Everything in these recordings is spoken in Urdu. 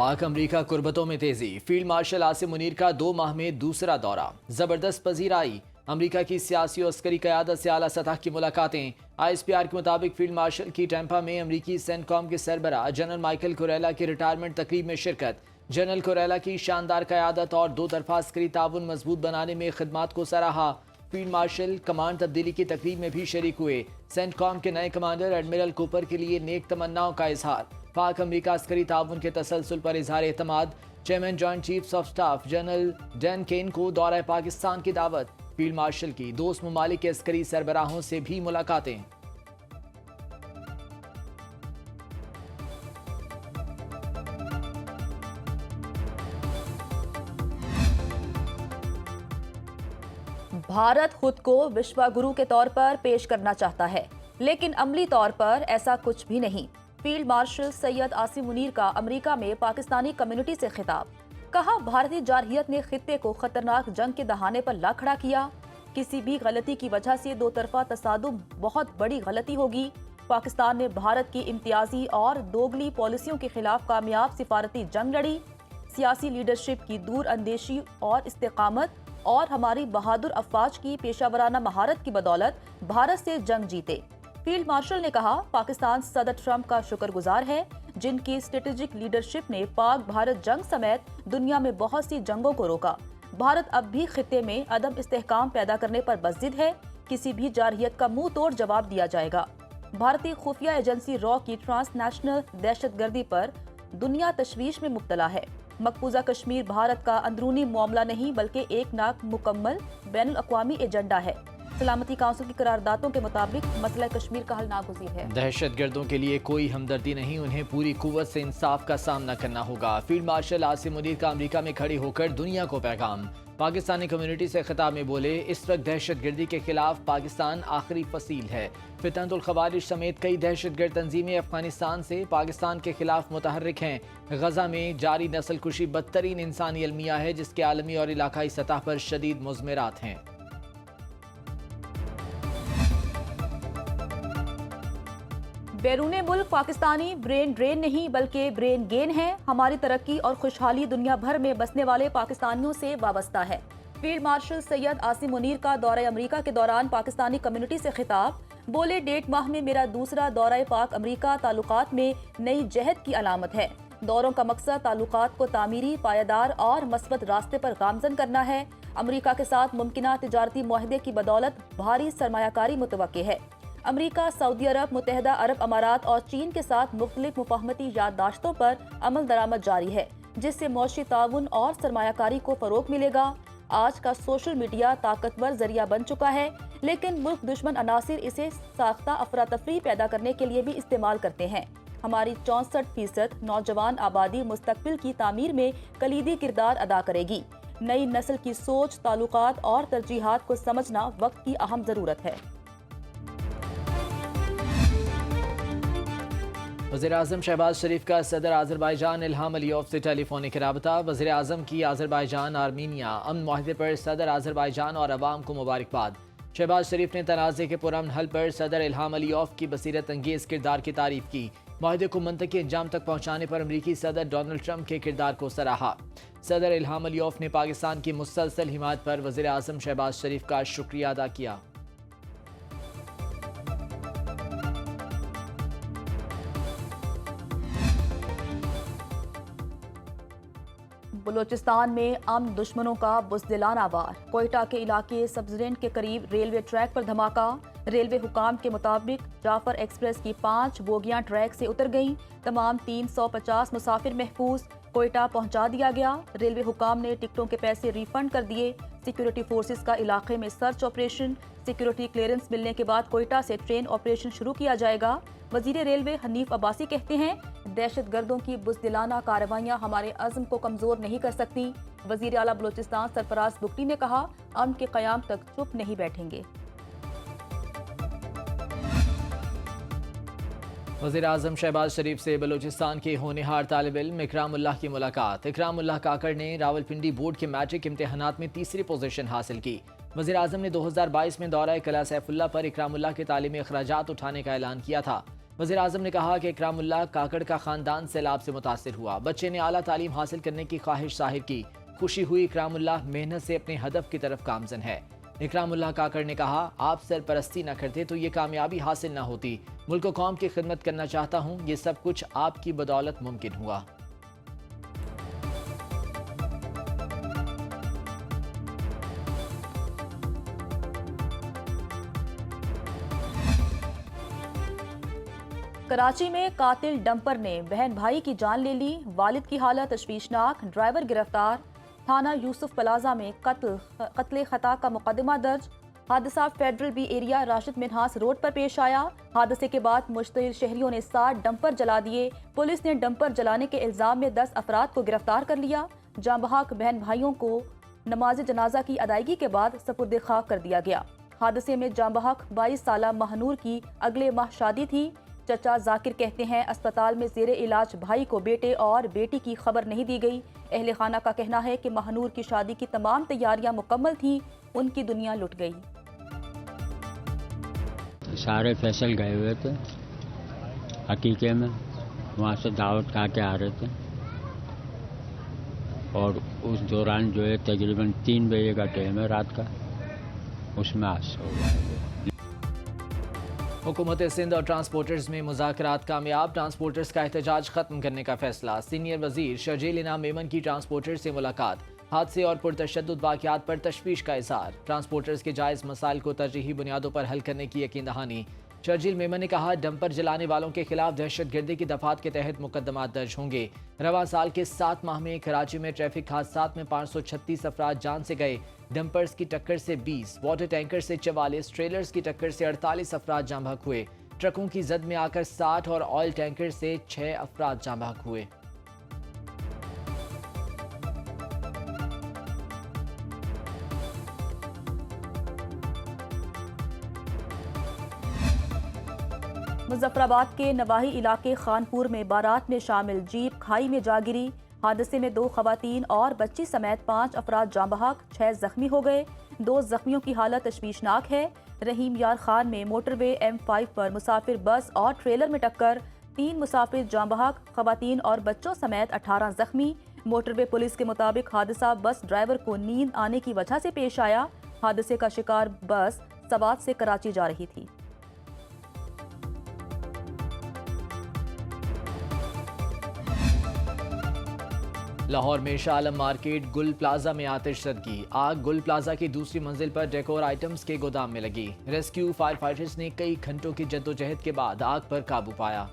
پاک امریکہ قربتوں میں تیزی، فیلڈ مارشل عاصم منیر کا 2 ماہ میں دوسرا دورہ، زبردست پذیرائی، امریکہ کی سیاسی و عسکری قیادت سے اعلیٰ سطح کی ملاقاتیں۔ ISPR کے مطابق فیلڈ مارشل کی ٹیمپا میں امریکی سینٹ کام کے سربراہ جنرل مائیکل کوریلا کی ریٹائرمنٹ تقریب میں شرکت۔ جنرل کوریلا کی شاندار قیادت اور 2 طرفہ عسکری تعاون مضبوط بنانے میں خدمات کو سراہا۔ فیلڈ مارشل کمانڈ تبدیلی کی تقریب میں بھی شریک ہوئے۔ سینٹ کام کے نئے کمانڈر ایڈمرل کوپر کے لیے نیک تمناؤں کا اظہار۔ پاک امریکہ عسکری تعاون کے تسلسل پر اظہار اعتماد۔ Chairman joint chiefs of staff general Dan Caine کو دورہ پاکستان کی دعوت۔ فیلڈ مارشل کی دوست ممالک کے عسکری سربراہوں سے بھی ملاقاتیں۔ بھارت خود کو وشوا گرو کے طور پر پیش کرنا چاہتا ہے، لیکن عملی طور پر ایسا کچھ بھی نہیں۔ فیلڈ مارشل سید عاصم منیر کا امریکہ میں پاکستانی کمیونٹی سے خطاب۔ کہا، بھارتی جارحیت نے خطے کو خطرناک جنگ کے دہانے پر لا کھڑا کیا۔ کسی بھی غلطی کی وجہ سے 2 طرفہ تصادم بہت بڑی غلطی ہوگی۔ پاکستان نے بھارت کی امتیازی اور دوگلی پالیسیوں کے خلاف کامیاب سفارتی جنگ لڑی۔ سیاسی لیڈرشپ کی دور اندیشی اور استقامت اور ہماری بہادر افواج کی پیشہ ورانہ مہارت کی بدولت بھارت سے جنگ جیتے۔ فیلڈ مارشل نے کہا، پاکستان صدر ٹرمپ کا شکر گزار ہے، جن کی اسٹریٹجک لیڈرشپ نے پاک بھارت جنگ سمیت دنیا میں بہت سی جنگوں کو روکا۔ بھارت اب بھی خطے میں عدم استحکام پیدا کرنے پر بضد ہے۔ کسی بھی جارحیت کا منہ توڑ جواب دیا جائے گا۔ بھارتی خفیہ ایجنسی را کی ٹرانس نیشنل دہشت گردی پر دنیا تشویش میں مبتلا ہے۔ مقبوضہ کشمیر بھارت کا اندرونی معاملہ نہیں بلکہ ایک مکمل بین الاقوامی ایجنڈا ہے۔ سلامتی کونسل کی قراردادوں کے مطابق مسئلہ کشمیر کا حل ناگزیر ہے۔ دہشت گردوں کے لیے کوئی ہمدردی نہیں، انہیں پوری قوت سے انصاف کا سامنا کرنا ہوگا۔ فیلڈ مارشل عاصم منیر کا امریکہ میں کھڑے ہو کر دنیا کو پیغام۔ پاکستانی کمیونٹی سے خطاب میں بولے، اس وقت دہشت گردی کے خلاف پاکستان آخری فصیل ہے۔ فتنۃ الخوارج سمیت کئی دہشت گرد تنظیمیں افغانستان سے پاکستان کے خلاف متحرک ہیں۔ غزہ میں جاری نسل کشی بدترین انسانی المیہ ہے، جس کے عالمی اور علاقائی سطح پر شدید مضمرات ہیں۔ بیرون ملک پاکستانی برین ڈرین نہیں بلکہ برین گین ہے۔ ہماری ترقی اور خوشحالی دنیا بھر میں بسنے والے پاکستانیوں سے وابستہ ہے۔ فیلڈ مارشل سید عاصم منیر کا دورہ امریکہ کے دوران پاکستانی کمیونٹی سے خطاب۔ بولے، 1.5 ماہ میں میرا دوسرا دورہ پاک امریکہ تعلقات میں نئی جہت کی علامت ہے۔ دوروں کا مقصد تعلقات کو تعمیری، پائیدار اور مثبت راستے پر گامزن کرنا ہے۔ امریکہ کے ساتھ ممکنہ تجارتی معاہدے کی بدولت بھاری سرمایہ کاری متوقع ہے۔ امریکہ، سعودی عرب، متحدہ عرب امارات اور چین کے ساتھ مختلف مفاہمتی یادداشتوں پر عمل درآمد جاری ہے، جس سے معاشی تعاون اور سرمایہ کاری کو فروغ ملے گا۔ آج کا سوشل میڈیا طاقتور ذریعہ بن چکا ہے، لیکن ملک دشمن عناصر اسے ساختہ افراتفری پیدا کرنے کے لیے بھی استعمال کرتے ہیں۔ ہماری 64% نوجوان آبادی مستقبل کی تعمیر میں کلیدی کردار ادا کرے گی۔ نئی نسل کی سوچ، تعلقات اور ترجیحات کو سمجھنا وقت کی اہم ضرورت ہے۔ وزیراعظم شہباز شریف کا صدر آذربائیجان الہام علیوف سے ٹیلی فونک رابطہ۔ وزیراعظم کی آذربائیجان آرمینیا امن معاہدے پر صدر آذربائیجان اور عوام کو مبارکباد۔ شہباز شریف نے تنازع کے پرامن حل پر صدر الہام علیوف کی بصیرت انگیز کردار کی تعریف کی۔ معاہدے کو منطقی انجام تک پہنچانے پر امریکی صدر ڈونلڈ ٹرمپ کے کردار کو سراہا۔ صدر الہام علیوف نے پاکستان کی مسلسل حمایت پر وزیراعظم شہباز شریف کا شکریہ ادا کیا۔ بلوچستان میں امن دشمنوں کا بزدلانہ وار۔ کوئٹہ کے علاقے سبزرینٹ کے قریب ریلوے ٹریک پر دھماکہ۔ ریلوے حکام کے مطابق جعفر ایکسپریس کی 5 بوگیاں ٹریک سے اتر گئیں۔ تمام 350 مسافر محفوظ کوئٹہ پہنچا دیا گیا۔ ریلوے حکام نے ٹکٹوں کے پیسے ری فنڈ کر دیے۔ سیکیورٹی فورسز کا علاقے میں سرچ آپریشن۔ سیکیورٹی کلیئرنس ملنے کے بعد کوئٹہ سے ٹرین آپریشن شروع کیا جائے گا۔ وزیر ریلوے حنیف عباسی کہتے ہیں، دہشت گردوں کی بزدلانہ کارروائیاں ہمارے عزم کو کمزور نہیں کر سکتی۔ وزیر اعلیٰ بلوچستان سرفراز بگٹی نے کہا، امن کے قیام تک چپ نہیں بیٹھیں گے۔ وزیراعظم شہباز شریف سے بلوچستان کے ہونہار طالب علم اکرام اللہ کی ملاقات۔ اکرام اللہ کاکڑ نے راولپنڈی بورڈ کے میٹرک امتحانات میں تیسری پوزیشن حاصل کی۔ وزیراعظم نے 2022 میں دورہ قلعہ سیف اللہ پر اکرام اللہ کے تعلیمی اخراجات اٹھانے کا اعلان کیا تھا۔ وزیر اعظم نے کہا کہ اکرام اللہ کاکڑ کا خاندان سیلاب سے متاثر ہوا، بچے نے اعلیٰ تعلیم حاصل کرنے کی خواہش ظاہر کی، خوشی ہوئی، اکرام اللہ محنت سے اپنے ہدف کی طرف گامزن ہے۔ اکرام اللہ کاکڑ نے کہا، آپ سرپرستی نہ کرتے تو یہ کامیابی حاصل نہ ہوتی، ملک و قوم کی خدمت کرنا چاہتا ہوں، یہ سب کچھ آپ کی بدولت ممکن ہوا۔ کراچی میں قاتل ڈمپر نے بہن بھائی کی جان لے لی، والد کی حالت تشویشناک، ڈرائیور گرفتار، تھانہ یوسف پلازا میں قتل خطا کا مقدمہ درج۔ حادثہ federal B area Rashid Minhas road پر پیش آیا۔ حادثے کے بعد مشتعل شہریوں نے 60 ڈمپر جلا دیے۔ پولیس نے ڈمپر جلانے کے الزام میں 10 افراد کو گرفتار کر لیا۔ جاں بحق بہن بھائیوں کو نماز جنازہ کی ادائیگی کے بعد سپرد خاک کر دیا گیا۔ حادثے میں جاں بحق 22 سالہ مہنور کی اگلے ماہ شادی تھی۔ چچا ذاکر کہتے ہیں، اسپتال میں زیر علاج بھائی کو بیٹے اور بیٹی کی خبر نہیں دی گئی۔ اہل خانہ کا کہنا ہے کہ مہنور کی شادی کی تمام تیاریاں مکمل تھیں، ان کی دنیا لٹ گئی۔ سارے فیصل گئے ہوئے تھے حقیقے میں، وہاں سے دعوت کھا کے آ رہے تھے، اور اس دوران جو ہے تقریباً 3 بجے کا ٹائم ہے رات کا، اس میں حادثہ ہوا ہے۔ حکومت سندھ اور ٹرانسپورٹرز میں مذاکرات کامیاب، ٹرانسپورٹرز کا احتجاج ختم کرنے کا فیصلہ۔ سینئر وزیر شرجیل انعام میمن کی ٹرانسپورٹرز سے ملاقات، حادثے اور پرتشدد واقعات پر تشویش کا اظہار، ٹرانسپورٹرز کے جائز مسائل کو ترجیحی بنیادوں پر حل کرنے کی یقین دہانی۔ شرجیل میمن نے کہا، ڈمپر جلانے والوں کے خلاف دہشت گردی کی دفعات کے تحت مقدمات درج ہوں گے۔ رواں سال کے 7 ماہ میں کراچی میں ٹریفک حادثات میں 536 افراد جان سے گئے، ڈمپرز کی ٹکر سے 20، واٹر ٹینکر سے 44، ٹریلرز کی ٹکر سے 48 افراد جاں بحق ہوئے، ٹرکوں کی زد میں آ کر 60 اور آئل ٹینکر سے 6 افراد جاں بحق ہوئے۔ مظفر آباد کے نواحی علاقے خانپور میں بارات میں شامل جیپ کھائی میں جا گری۔ حادثے میں 2 خواتین اور بچی سمیت 5 افراد جاں بحق، 6 زخمی ہو گئے، 2 زخمیوں کی حالت تشویشناک ہے۔ رحیم یار خان میں موٹر وے M5 پر مسافر بس اور ٹریلر میں ٹکر، 3 مسافر جاں بحق، خواتین اور بچوں سمیت 18 زخمی۔ موٹر وے پولیس کے مطابق حادثہ بس ڈرائیور کو نیند آنے کی وجہ سے پیش آیا۔ حادثے کا شکار بس سوات سے کراچی جا رہی تھی۔ لاہور میں شاہ عالم مارکیٹ گل پلازا میں آتش زدگی، آگ گل پلازا کی دوسری منزل پر ڈیکور آئٹمز کے گودام میں لگی۔ ریسکیو فائر فائٹرز نے کئی گھنٹوں کی جدوجہد کے بعد آگ پر قابو پایا۔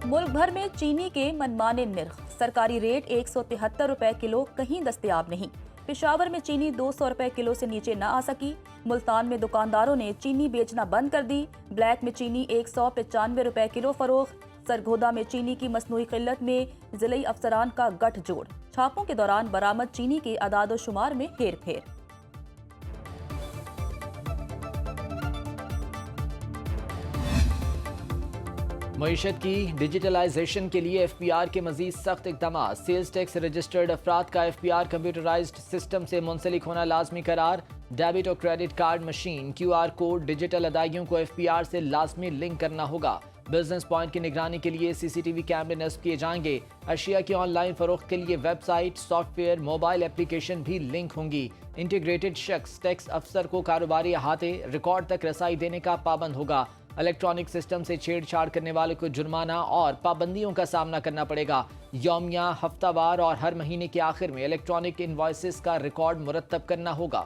ملک بھر میں چینی کے منمانے نرخ، سرکاری ریٹ 173 روپے کلو کہیں دستیاب نہیں۔ پشاور میں چینی 200 روپے کلو سے نیچے نہ آ سکی۔ ملتان میں دکانداروں نے چینی بیچنا بند کر دی۔ بلیک میں چینی 195 روپے کلو فروخت۔ سرگودا میں چینی کی مصنوعی قلت میں ضلعی افسران کا گٹھ جوڑ، چھاپوں کے دوران برآمد چینی کے اعداد و شمار میں ہیر پھیر۔ معیشت کی ڈیجیٹلائزیشن کے لیے ایف پی آر کے مزید سخت اقدامات، سیلز ٹیکس رجسٹرڈ افراد کا F P R computerised system سے منسلک ہونا لازمی قرار، ڈیبٹ اور credit card machine, Q R code, digital ادائیگیوں کو ایف پی آر سے لازمی لنک کرنا ہوگا۔ بزنس پوائنٹ کی نگرانی کے لیے سی سی ٹی وی کیمرے نصب کیے جائیں گے۔ اشیاء کی آن لائن فروخت کے لیے website, software, mobile application بھی لنک ہوں گی۔ انٹیگریٹڈ شخص ٹیکس افسر کو کاروباری احاطے، ریکارڈ تک رسائی دینے کا پابند ہوگا۔ الیکٹرانک سسٹم سے چھیڑ چھاڑ کرنے والوں کو جرمانہ اور پابندیوں کا سامنا کرنا پڑے گا۔ یومیہ، ہفتہ وار اور ہر مہینے کے آخر میں الیکٹرانک انوائسز کا ریکارڈ مرتب کرنا ہوگا۔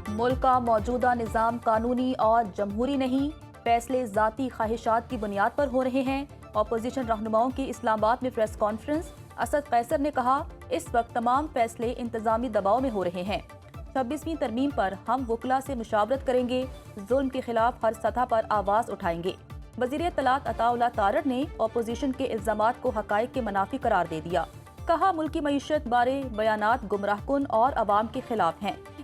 ملک کا موجودہ نظام قانونی اور جمہوری نہیں، فیصلے ذاتی خواہشات کی بنیاد پر ہو رہے ہیں۔ اپوزیشن رہنماؤں کی اسلام آباد میں پریس کانفرنس، اسد قیصر نے کہا، اس وقت تمام فیصلے انتظامی دباؤ میں ہو رہے ہیں۔ 26ویں ترمیم پر ہم وکلا سے مشاورت کریں گے، ظلم کے خلاف ہر سطح پر آواز اٹھائیں گے۔ وزیر اطلاعات عطا اللہ تارڑ نے اپوزیشن کے الزامات کو حقائق کے منافی قرار دے دیا۔ کہا، ملکی معیشت بارے بیانات گمراہ کن اور عوام کے خلاف ہیں۔